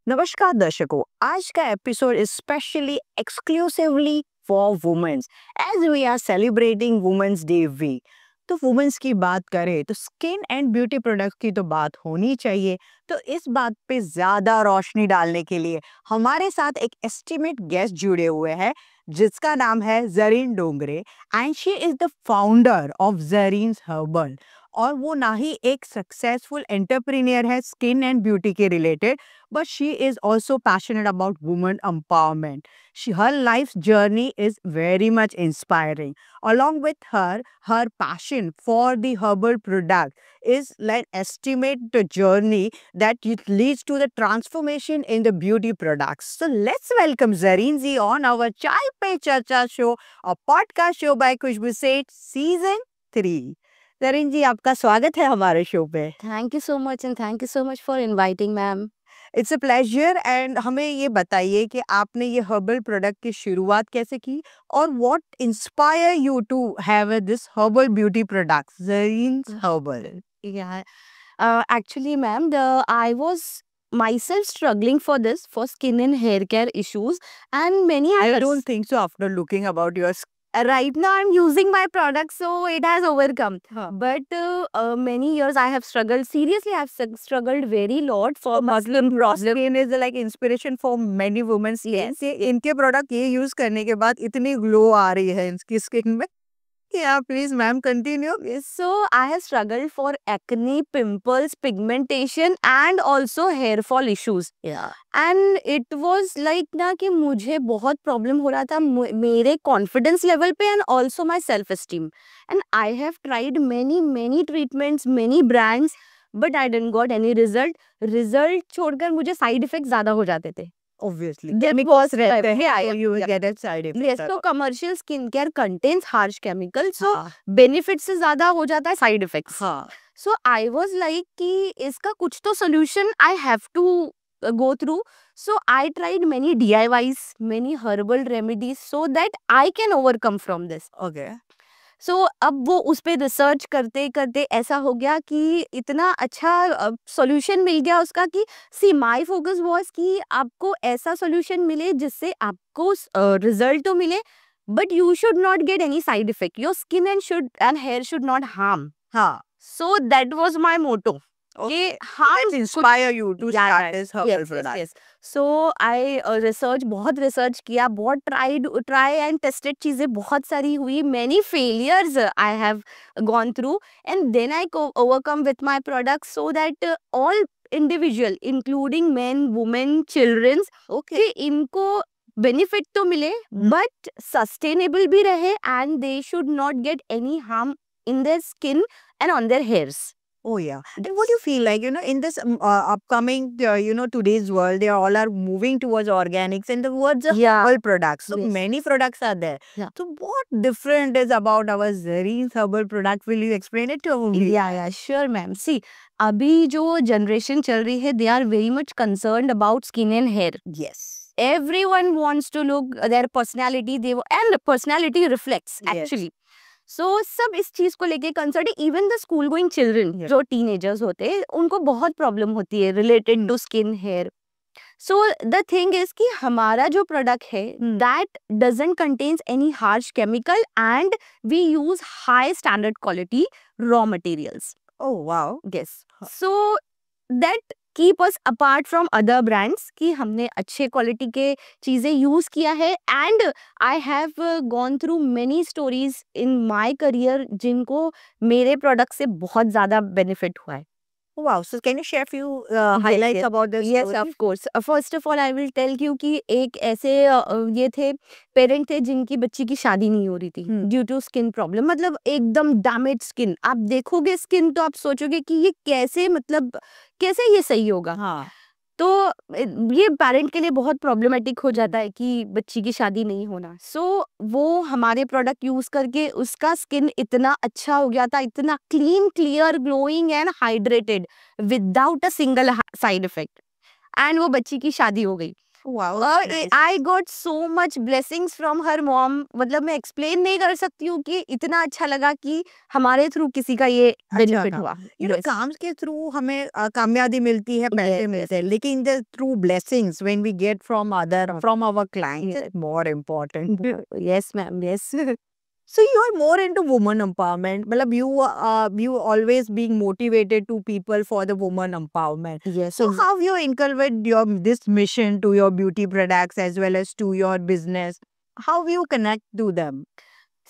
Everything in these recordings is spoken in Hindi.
नमस्कार दर्शकों, आज का episode is specially exclusively for womens as we are celebrating womens day week. तो वुमेन्स की बात करें तो स्किन एंड ब्यूटी प्रोडक्ट्स की तो बात होनी चाहिए। तो इस बात पे ज्यादा रोशनी डालने के लिए हमारे साथ एक एस्टिमेट गेस्ट जुड़े हुए हैं जिसका नाम है Zareen Dongre and she is the founder of Zareen's herbal. और वो ना ही एक सक्सेसफुल एंटरप्रेन्योर है स्किन एंड ब्यूटी के related, but she is also passionate about women empowerment. Her life's journey is very much inspiring. Along with her passion for the herbal product is like estimate the journey that it leads to the transformation in the beauty products. So let's welcome Zareen Ji on our Chai Pe Charcha show, a podcast show by Khushbu Seth, season 3. Zareen जी आपका स्वागत है हमारे शो पे। Thank you so much and thank you so much for inviting, ma'am. It's a pleasure. And हमें ये बताइए कि आपने ये हर्बल प्रोडक्ट की शुरुआत कैसे की और what inspire you to have this herbal beauty products Zareen's herbal. Yeah. Actually, ma'am, I was myself struggling for this for skin and hair care issues, and many I others. don't think so after looking about your Right now, I'm using my product, so it has overcome. Huh. But many years I have struggled. Seriously, I've struggled very lot for Muslim problem. skin is like inspiration for many women। Yes. इनके प्रोडक्ट ये यूज करने के बाद इतनी ग्लो आ रही है इनकी स्किन में। Yeah, please, ma'am, continue. So I have struggled for acne, pimples, pigmentation, and also hair fall issues. Yeah. And it was like ना कि मुझे बहुत प्रॉब्लम हो रहा था मेरे कॉन्फिडेंस लेवल पे and also my self esteem and I have tried many treatments many brands but I dent got any result छोड़कर मुझे साइड इफेक्ट ज्यादा हो जाते थे। Obviously, That chemicals was रहते हैं, yeah, so you will yeah. get a side effect. Yes, so commercial skincare contains harsh chemicals, so हाँ, benefit से ज्यादा हो जाता है साइड इफेक्ट्स। हाँ, So I was like कि इसका कुछ तो solution I have to go through. So I tried many DIYs, many herbal remedies so that I can overcome from this. okay. सो अब वो उस पे रिसर्च करते करते ऐसा हो गया कि इतना अच्छा सॉल्यूशन मिल गया उसका कि सी माय फोकस वाज कि आपको ऐसा सॉल्यूशन मिले जिससे आपको रिजल्ट तो मिले but you should not get any side effect your skin and hair should not harm. हाँ, so that was my motto कि let's inspire you to start this herbal product. yes. So I research बहुत रिसर्च किया बहुत ट्राई एंड टेस्टेड चीजें बहुत सारी हुई many failures I have gone through and then I overcome with my products so that all individual including men women children Okay. कि इनको बेनिफिट तो मिले बट सस्टेनेबल भी रहे and they should not get any harm in their skin and on their hairs. Oh yeah. And what do you feel like, in this upcoming, today's world, they all are moving towards organics and towards Yeah. herbal products. So Yes. many products are there. Yeah. So what different is about our Zareen's herbal product? Will you explain it to our viewers? Yeah, sure, ma'am. See, अभी जो जनरेशन चल रही है, they are very much concerned about skin and hair. Yes. Everyone wants to look their personality, and personality reflects Yes. actually. So सब इस चीज को लेके concern even the school going children Yes. जो टीनेजर्स होते हैं उनको बहुत प्रॉब्लम होती है related to skin hair. So the thing is कि हमारा जो प्रोडक्ट है that doesn't contains any harsh chemical and we use high standard quality raw materials. Oh wow. Yes. So that keep us apart from other brands कि हमने अच्छे क्वालिटी के चीजें यूज किया है and I have gone through many stories in my career जिनको मेरे प्रोडक्ट से बहुत ज्यादा बेनिफिट हुआ है। Wow. So can you share a few highlights yes. about this? Yes, of course. First of all, I will tell you कि एक ऐसे ये थे पेरेंट थे जिनकी बच्ची की शादी नहीं हो रही थी ड्यू टू स्किन प्रॉब्लम, मतलब एकदम डैमेज स्किन। आप देखोगे स्किन तो आप सोचोगे कि ये कैसे, मतलब कैसे ये सही होगा। हाँ. तो ये पेरेंट के लिए बहुत प्रॉब्लमेटिक हो जाता है कि बच्ची की शादी नहीं होना। सो वो हमारे प्रोडक्ट यूज करके उसका स्किन इतना अच्छा हो गया था, इतना clean clear glowing and hydrated without a single side effect, and वो बच्ची की शादी हो गई। Wow, और nice. I got so much blessings from her mom, मतलब मैं एक्सप्लेन नहीं कर सकती हूँ कि इतना अच्छा लगा कि हमारे थ्रू किसी का ये अच्छा बेनिफिट था। हुआ। You know Yes. काम के थ्रू हमें कामयाबी मिलती है, पैसे Yes, मिलते हैं, लेकिन the true blessings when we get from other, From- from our clients, Yes. It's more important. yes ma'am, yes. So you are more into woman empowerment. मतलब you always being motivated to people for the woman empowerment. Yes, So how you inculcate your this mission to your beauty products as well as to your business? How you connect to them?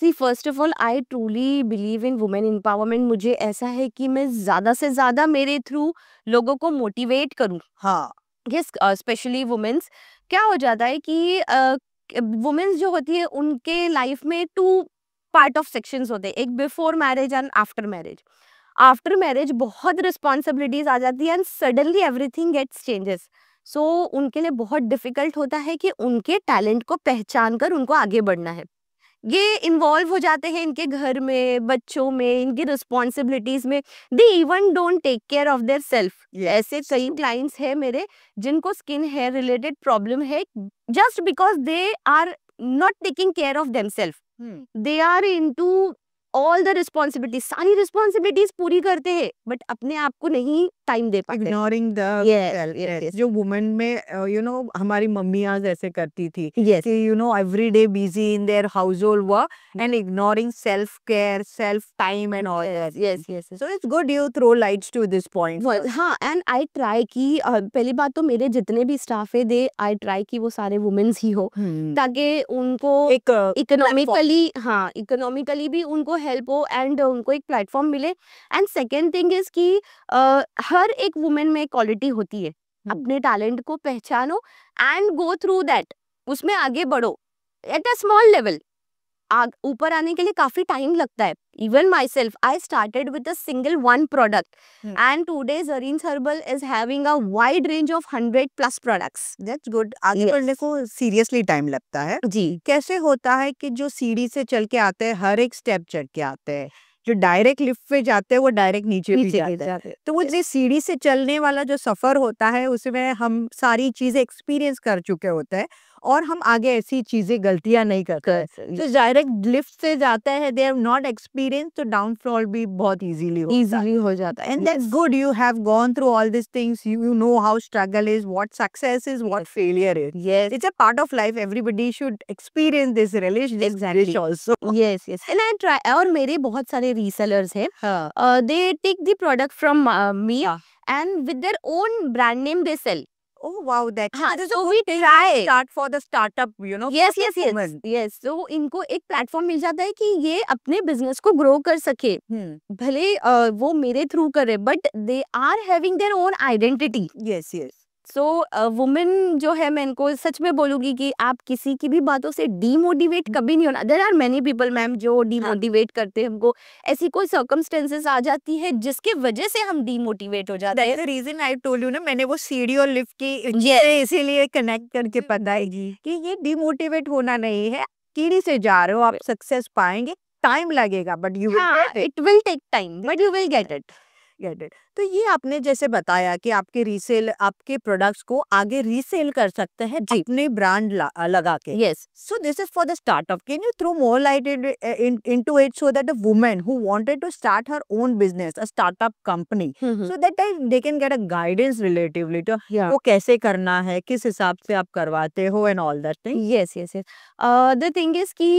See first of all I truly believe in women empowerment. मुझे ऐसा है कि मैं ज़्यादा से ज़्यादा मेरे थ्रू लोगों को मोटिवेट करूँ। हाँ. Yes, specially womens. क्या हो जाता है कि वुमेन्स जो होती है उनके लाइफ में टू पार्ट ऑफ सेक्शंस होते हैं, एक before marriage and after marriage. After marriage बहुत रिस्पॉन्सिबिलिटीज आ जाती है and suddenly everything gets changes. So उनके लिए बहुत डिफिकल्ट होता है कि उनके टैलेंट को पहचान कर उनको आगे बढ़ना है। ये इन्वॉल्व हो जाते हैं इनके घर में, बच्चों में, इनकी रिस्पॉन्सिबिलिटीज में। They even don't take care of their self. ऐसे कई क्लाइंट्स हैं मेरे जिनको स्किन हेयर रिलेटेड प्रॉब्लम है, just because they are not taking care of themselves. They are into all the responsibilities, सारी रिस्पॉन्सिबिलिटीज पूरी करते हैं बट अपने आप को नहीं टाइम दे पाते। Ignoring the Yes, self. yes, yes. जो वुमेन में यू नो हमारी मम्मियाँ ऐसे करती थी Yes. कि you know every day busy in their house hold work and ignoring self care, self time and all that. Yes, yes, yes. So it's good you throw lights to this point. हाँ, एंड आई ट्राई कि पहली बात तो मेरे जितने भी स्टाफ है दे आई ट्राई कि वो सारे वुमेन्स ही हो, ताकि उनको एक इकोनॉमिकली, हाँ, इकोनॉमिकली भी उनको हेल्प हो एंड उनको एक प्लेटफॉर्म मिले। एंड सेकेंड थिंग इज कि हर एक वुमेन में क्वालिटी होती है। अपने टैलेंट को पहचानो एंड गो थ्रू दैट, उसमें आगे बढ़ो एट अ स्मॉल लेवल। ऊपर आने के लिए काफी टाइम लगता है। Even my self, I started with a single one product and today Zareen's Herbal is having a wide range of 100+ products. That's good. आगे Yes. बढ़ने को सीरियसली टाइम लगता है. जी, कैसे होता है कि जो सीढ़ी से चल के आते हैं, हर एक स्टेप चढ़ के आते हैं, जो डायरेक्ट लिफ्ट पे जाते हैं वो डायरेक्ट नीचे भी नीचे गिर जाते हैं. जाते हैं। तो वो जो सीढ़ी से चलने वाला जो सफर होता है उसमें हम सारी चीजें एक्सपीरियंस कर चुके होते हैं और हम आगे ऐसी चीजें गलतियां नहीं करते हैं. तो डायरेक्ट लिफ्ट से जाते हैं, दे हैव नॉट एक्सपीरियंस, तो डाउनफॉल भी बहुत इजीली होता है. इजीली हो जाता है। And that's good. You have gone through all these things. You know how struggle is, what success is, what failure is. Yes, It's a part of life. Everybody should experience this relish Exactly. also. yes, yes. And I try, और मेरे बहुत सारे रीसेलर्स हैं, हाँ. they take the product from me Yeah. and with their own brand name they sell. Oh wow, that's हाँ, that is so a we good thing. try. Start for the startup, you know. Yes for the yes yes women. Yes, तो इनको एक प्लेटफॉर्म मिल जाता है कि ये अपने बिजनेस को ग्रो कर सके। भले वो मेरे थ्रू करे but they are having their own identity. Yes, yes. So women जो है, मैं इनको सच में बोलूंगी कि आप किसी की भी बातों से डीमोटिवेट कभी नहीं होना। There are many people ma'am जो डीमोटिवेट करते हैं हमको। ऐसी कोई सर्कमस्टेंसेस आ जाती है जिसके वजह से हम डीमोटिवेट हो जाते That's हैं। the reason I told you ना, मैंने वो सीढ़ी और लिफ्ट की Yes. चीजें इसीलिए कनेक्ट करके बताई कि ये डिमोटिवेट होना नहीं है. सीढ़ी से जा रहे हो, आप सक्सेस पाएंगे, टाइम लगेगा बट यू विल हाँ, it will take time but you will get it. Get it. तो ये आपने जैसे बताया कि आपके रीसेल, आपके प्रोडक्ट्स को आगे रीसेल कर सकते हैं अपने ब्रांड लगा के. Yes, So this is for the startup. Can you throw more light into it so that a woman who wanted to start her own business, a startup company, so that they can get a guidance relatively to Yeah. वो कैसे करना है, किस हिसाब से आप करवाते हो and all that thing. yes yes yes. The thing is कि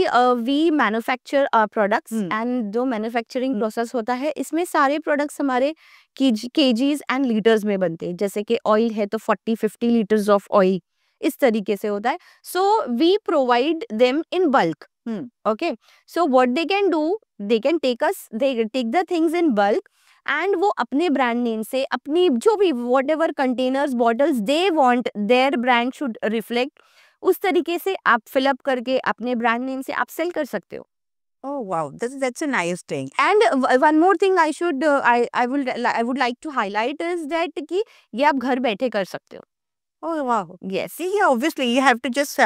we manufacture our products and जो मैन्युफैक्चरिंग प्रोसेस होता है इसमें सारे प्रोडक्ट्स हमारे केजीज एंड लीटर्स में बनते हैं। जैसे कि ऑयल है तो 40-50 लीटर्स ऑफ ऑयल इस तरीके से होता है। So we provide them in bulk. Okay, so what they can do, they can take the things in bulk and वो अपने ब्रांड नेम से अपनी जो भी whatever containers, bottles they want their brand should reflect, उस तरीके से आप फिलअप करके अपने ब्रांड नेम से आप सेल कर सकते हो। Oh wow, that's a nice thing. And one more thing I would like to highlight is that कि ये आप घर बैठे कर सकते हो। Oh wow. Yes, See, yeah, obviously you have to just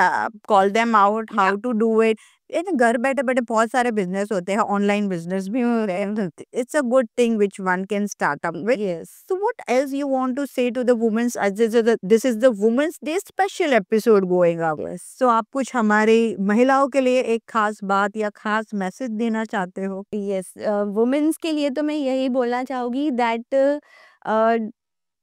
call them out how to do it. घर बैठे बैठे बहुत सारे बिजनेस होते हैं, ऑनलाइन बिजनेस भी हो रहे हैं. It's a good thing which one can start up with. Yes. So what else you want to say to the women's, as this is the Women's Day special episode going up. Yes. So आप कुछ हमारी महिलाओं के लिए एक खास बात या खास मैसेज देना चाहते हो? यस, वुमेन्स के लिए तो मैं यही बोलना चाहूँगी दैट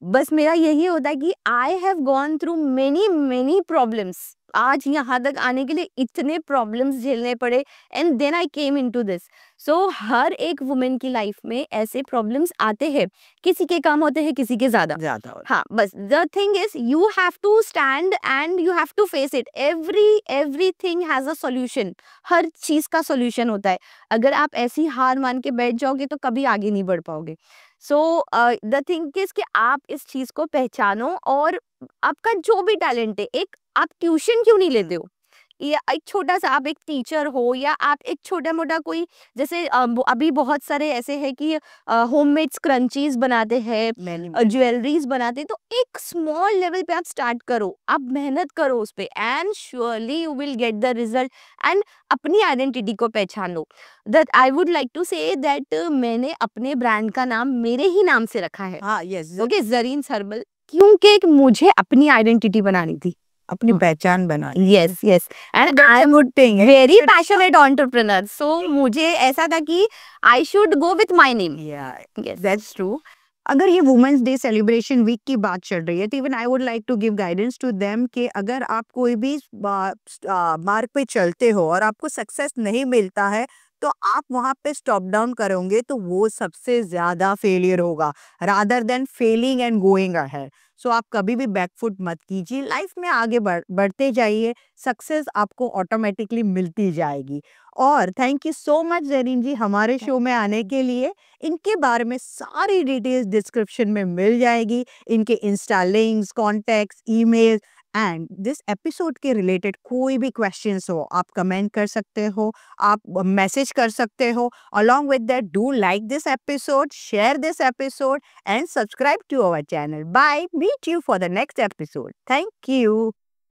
बस मेरा यही होता है कि I have gone through many many problems. आज यहाँ तक आने के लिए इतने प्रॉब्लम्स झेलने पड़े and then I came into this. So हर एक वुमेन की लाइफ में ऐसे प्रॉब्लम्स आते हैं, किसी के कम होते हैं, किसी के ज्यादा. ज्यादा हाँ, बस the thing is you have to stand and you have to face it. Everything has a solution. हर चीज का सॉल्यूशन होता है. अगर आप ऐसी हार मान के बैठ जाओगे तो कभी आगे नहीं बढ़ पाओगे. सो द थिंग इज कि आप इस चीज को पहचानो और आपका जो भी टैलेंट है, एक आप ट्यूशन क्यों नहीं लेते हो, या एक छोटा सा आप एक टीचर हो, या आप एक छोटा मोटा कोई जैसे अभी बहुत सारे ऐसे हैं कि होममेड स्क्रंचीज बनाते हैं, ज्वेलरीज बनाते हैं. तो एक स्मॉल लेवल पे आप स्टार्ट करो, आप मेहनत करो उस पे and surely you will get the result. And अपनी आइडेंटिटी को पहचान लो. That I would like to say that मैंने अपने ब्रांड का नाम मेरे ही नाम से रखा है. हाँ, यस. ओके, ज़रीन्स हर्बल, क्योंकि मुझे अपनी आइडेंटिटी बनानी थी, अपनी पहचान बना. Yes yes. And I am very passionate entrepreneur. So मुझे ऐसा था कि I should go with my name. Yes, that's true. अगर ये वुमेन्स डे सेलिब्रेशन वीक की बात चल रही है तो even I would like to give guidance to them कि अगर आप कोई भी मार्ग पे चलते हो और आपको सक्सेस नहीं मिलता है तो आप वहां पे स्टॉप डाउन करोगे तो वो सबसे ज्यादा फेलियर होगा, rather than failing and going ahead. So आप कभी भी बैकफुट मत कीजिए, लाइफ में आगे बढ़ते जाइए, सक्सेस आपको ऑटोमेटिकली मिलती जाएगी. और thank you so much Zareen ji हमारे शो में आने के लिए. इनके बारे में सारी डिटेल्स डिस्क्रिप्शन में मिल जाएगी, इनके Insta links, contacts, email and this episode के रिलेटेड कोई भी क्वेश्चंस हो आप कमेंट कर सकते हो, आप मैसेज कर सकते हो. along with that, do like this episode, share this episode and subscribe to our channel. Bye, meet you for the next episode. Thank you.